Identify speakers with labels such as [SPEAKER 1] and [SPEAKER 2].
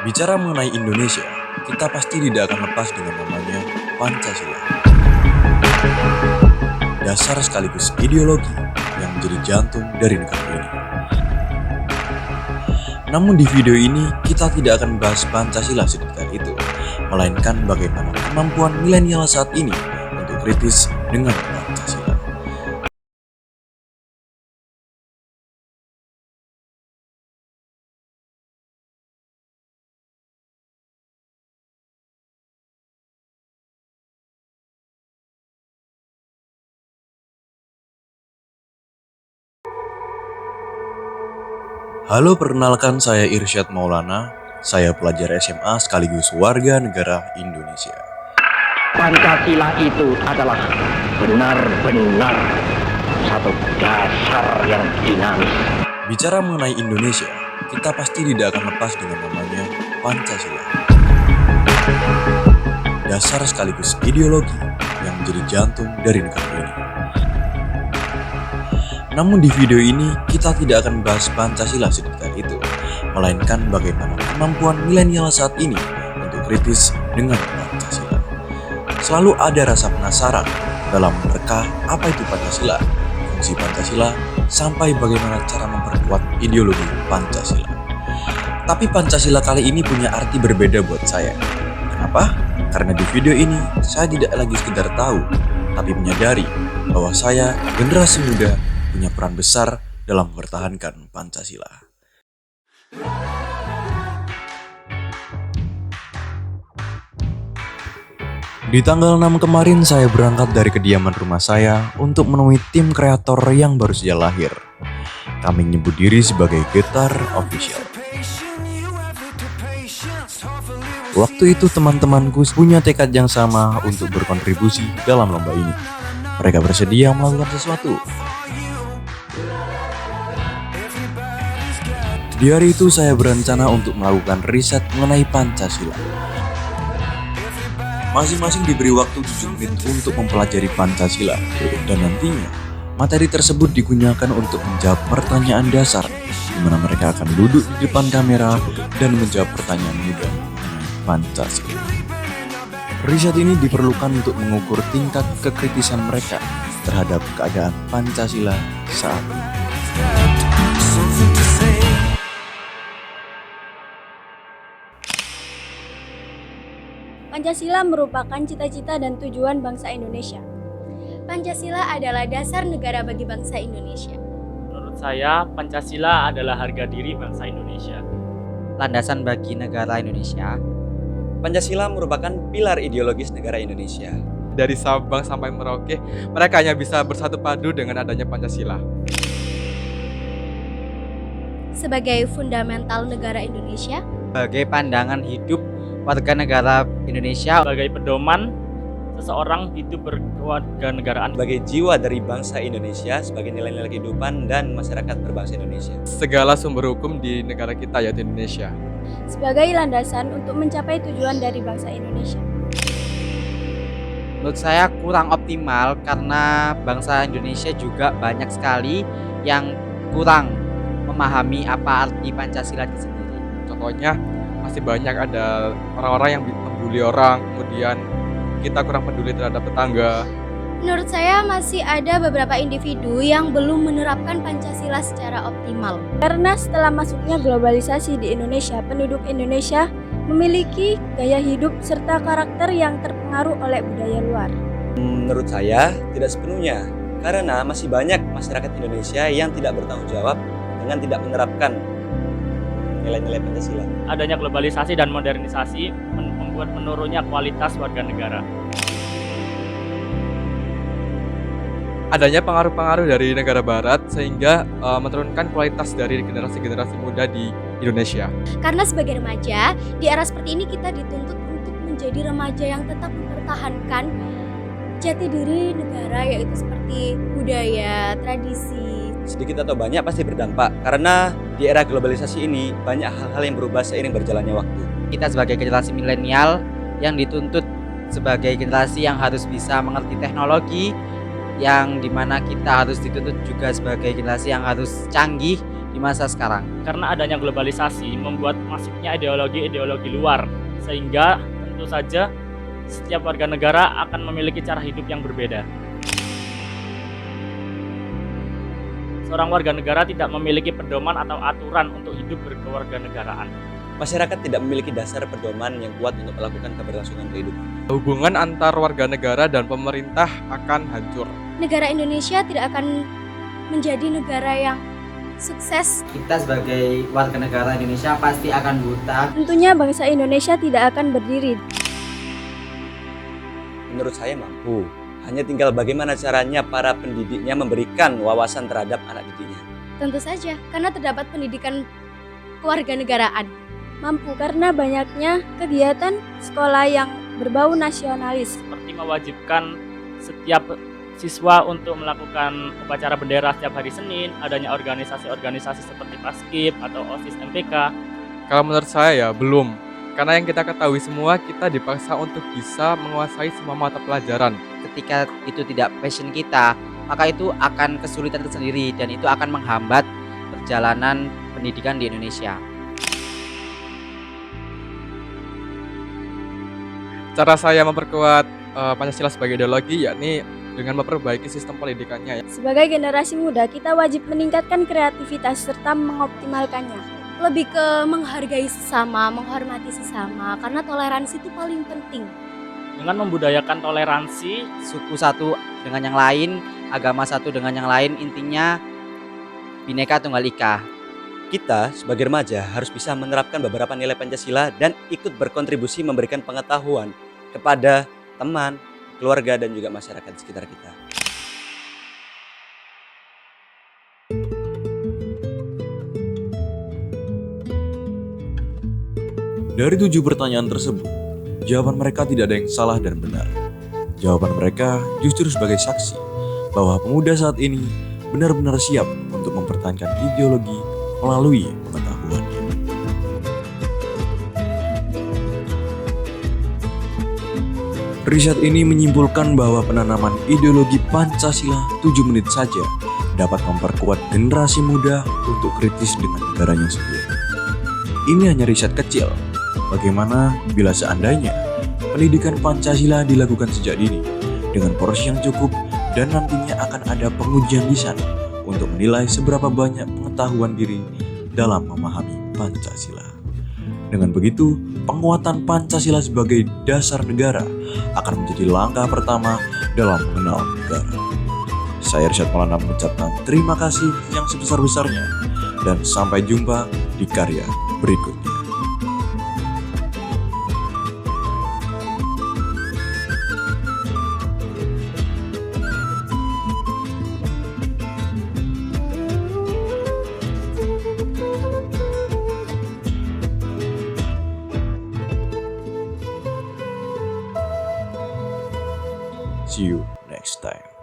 [SPEAKER 1] Bicara mengenai Indonesia, kita pasti tidak akan lepas dengan namanya Pancasila. Dasar sekaligus ideologi yang menjadi jantung dari negara ini. Namun di video ini kita tidak akan bahas Pancasila sedetail itu, melainkan bagaimana kemampuan milenial saat ini untuk kritis dengan Pancasila. Halo, perkenalkan saya Irsyad Maulana. Saya pelajar SMA sekaligus warga negara Indonesia.
[SPEAKER 2] Pancasila itu adalah benar-benar satu dasar yang dinamis.
[SPEAKER 1] Bicara mengenai Indonesia, kita pasti tidak akan lepas dengan namanya Pancasila. Dasar sekaligus ideologi yang menjadi jantung dari negara ini. Namun di video ini kita tidak akan bahas Pancasila sedetail itu, melainkan bagaimana kemampuan milenial saat ini untuk kritis dengan Pancasila. Selalu ada rasa penasaran dalam menerka apa itu Pancasila, fungsi Pancasila, sampai bagaimana cara memperkuat ideologi Pancasila. Tapi Pancasila kali ini punya arti berbeda buat saya. Kenapa? Karena di video ini saya tidak lagi sekedar tahu, tapi menyadari bahwa saya, generasi muda, punya peran besar dalam mempertahankan Pancasila. Di tanggal 6 kemarin saya berangkat dari kediaman rumah saya untuk menemui tim kreator yang baru saja lahir. Kami menyebut diri sebagai Getar Official. Waktu itu teman-temanku punya tekad yang sama untuk berkontribusi dalam lomba ini. Mereka bersedia melakukan sesuatu. Di hari itu saya berencana untuk melakukan riset mengenai Pancasila. Masing-masing diberi waktu 7 menit untuk mempelajari Pancasila, dan nantinya materi tersebut digunakan untuk menjawab pertanyaan dasar, di mana mereka akan duduk di depan kamera dan menjawab pertanyaan mudah mengenai Pancasila. Riset ini diperlukan untuk mengukur tingkat kekritisan mereka terhadap keadaan Pancasila saat ini.
[SPEAKER 3] Pancasila merupakan cita-cita dan tujuan bangsa Indonesia. Pancasila adalah dasar negara bagi bangsa Indonesia.
[SPEAKER 4] Menurut saya, Pancasila adalah harga diri bangsa Indonesia.
[SPEAKER 5] Landasan bagi negara Indonesia.
[SPEAKER 6] Pancasila merupakan pilar ideologis negara Indonesia.
[SPEAKER 7] Dari Sabang sampai Merauke, mereka hanya bisa bersatu padu dengan adanya Pancasila.
[SPEAKER 3] Sebagai fundamental negara Indonesia,
[SPEAKER 5] Sebagai pandangan hidup warga negara Indonesia.
[SPEAKER 4] Sebagai pedoman seseorang hidup berkewarganegaraan.
[SPEAKER 6] Sebagai jiwa dari bangsa Indonesia, sebagai nilai-nilai kehidupan dan masyarakat berbangsa Indonesia.
[SPEAKER 7] Segala sumber hukum di negara kita yaitu Indonesia.
[SPEAKER 3] sebagai landasan untuk mencapai tujuan dari bangsa Indonesia.
[SPEAKER 5] Menurut saya kurang optimal karena bangsa Indonesia juga banyak sekali yang kurang memahami apa arti Pancasila itu sendiri.
[SPEAKER 7] Contohnya masih banyak ada orang-orang yang membuli orang, kemudian kita kurang peduli terhadap tetangga.
[SPEAKER 3] Menurut saya masih ada beberapa individu yang belum menerapkan Pancasila secara optimal. Karena setelah masuknya globalisasi di Indonesia, penduduk Indonesia memiliki gaya hidup serta karakter yang terpengaruh oleh budaya luar.
[SPEAKER 6] Menurut saya tidak sepenuhnya, karena masih banyak masyarakat Indonesia yang tidak bertanggung jawab dengan tidak menerapkan nilai-nilai Pancasila.
[SPEAKER 4] Adanya globalisasi dan modernisasi membuat menurunnya kualitas warga negara.
[SPEAKER 7] Adanya pengaruh-pengaruh dari negara barat sehingga menurunkan kualitas dari generasi-generasi muda di Indonesia.
[SPEAKER 3] Karena sebagai remaja, di era seperti ini kita dituntut untuk menjadi remaja yang tetap mempertahankan jati diri negara, yaitu seperti budaya, tradisi.
[SPEAKER 6] Sedikit atau banyak pasti berdampak, karena di era globalisasi ini banyak hal-hal yang berubah seiring berjalannya waktu.
[SPEAKER 5] Kita sebagai generasi milenial yang dituntut sebagai generasi yang harus bisa mengerti teknologi, yang dimana kita harus dituntut juga sebagai generasi yang harus canggih di masa sekarang.
[SPEAKER 4] Karena adanya globalisasi membuat masuknya ideologi-ideologi luar, sehingga tentu saja setiap warga negara akan memiliki cara hidup yang berbeda. Seorang warga negara tidak memiliki pedoman atau aturan untuk hidup berkewarganegaraan.
[SPEAKER 6] Masyarakat tidak memiliki dasar pedoman yang kuat untuk melakukan keberlangsungan kehidupan.
[SPEAKER 7] Hubungan antar warga negara dan pemerintah akan hancur.
[SPEAKER 3] Negara Indonesia tidak akan menjadi negara yang sukses.
[SPEAKER 5] Kita sebagai warga negara Indonesia pasti akan buta.
[SPEAKER 3] Tentunya bangsa Indonesia tidak akan berdiri.
[SPEAKER 6] Menurut saya mampu. Hanya tinggal bagaimana caranya para pendidiknya memberikan wawasan terhadap anak didiknya.
[SPEAKER 3] Tentu saja, karena terdapat pendidikan kewarganegaraan. Mampu karena banyaknya kegiatan sekolah yang berbau nasionalis.
[SPEAKER 4] Seperti mewajibkan setiap siswa untuk melakukan upacara bendera setiap hari Senin, adanya organisasi-organisasi seperti Paskib atau OSIS MPK.
[SPEAKER 7] Kalau menurut saya ya belum. Karena yang kita ketahui semua, kita dipaksa untuk bisa menguasai semua mata pelajaran.
[SPEAKER 5] Ketika itu tidak passion kita, maka itu akan kesulitan tersendiri dan itu akan menghambat perjalanan pendidikan di Indonesia.
[SPEAKER 7] Cara saya memperkuat Pancasila sebagai ideologi yakni dengan memperbaiki sistem pendidikannya.
[SPEAKER 3] Sebagai generasi muda, kita wajib meningkatkan kreativitas serta mengoptimalkannya. Lebih ke menghargai sesama, menghormati sesama, karena toleransi itu paling penting.
[SPEAKER 4] Dengan membudayakan toleransi,
[SPEAKER 5] Suku satu dengan yang lain, agama satu dengan yang lain, intinya Bhinneka Tunggal Ika.
[SPEAKER 6] Kita sebagai remaja harus bisa menerapkan beberapa nilai Pancasila dan ikut berkontribusi memberikan pengetahuan kepada teman, keluarga, dan juga masyarakat di sekitar kita.
[SPEAKER 1] Dari 7 pertanyaan tersebut, jawaban mereka tidak ada yang salah dan benar. Jawaban mereka justru sebagai saksi bahwa pemuda saat ini benar-benar siap untuk mempertahankan ideologi melalui pengetahuannya. Riset ini menyimpulkan bahwa penanaman ideologi Pancasila 7 menit saja dapat memperkuat generasi muda untuk kritis dengan negaranya sendiri. Ini hanya riset kecil. Bagaimana bila seandainya pendidikan Pancasila dilakukan sejak dini dengan porsi yang cukup dan nantinya akan ada pengujian lisan untuk menilai seberapa banyak pengetahuan diri dalam memahami Pancasila. Dengan begitu, penguatan Pancasila sebagai dasar negara akan menjadi langkah pertama dalam mengenal negara. Saya Irsyad Maulana mengucapkan terima kasih yang sebesar-besarnya dan sampai jumpa di karya berikutnya. See you next time.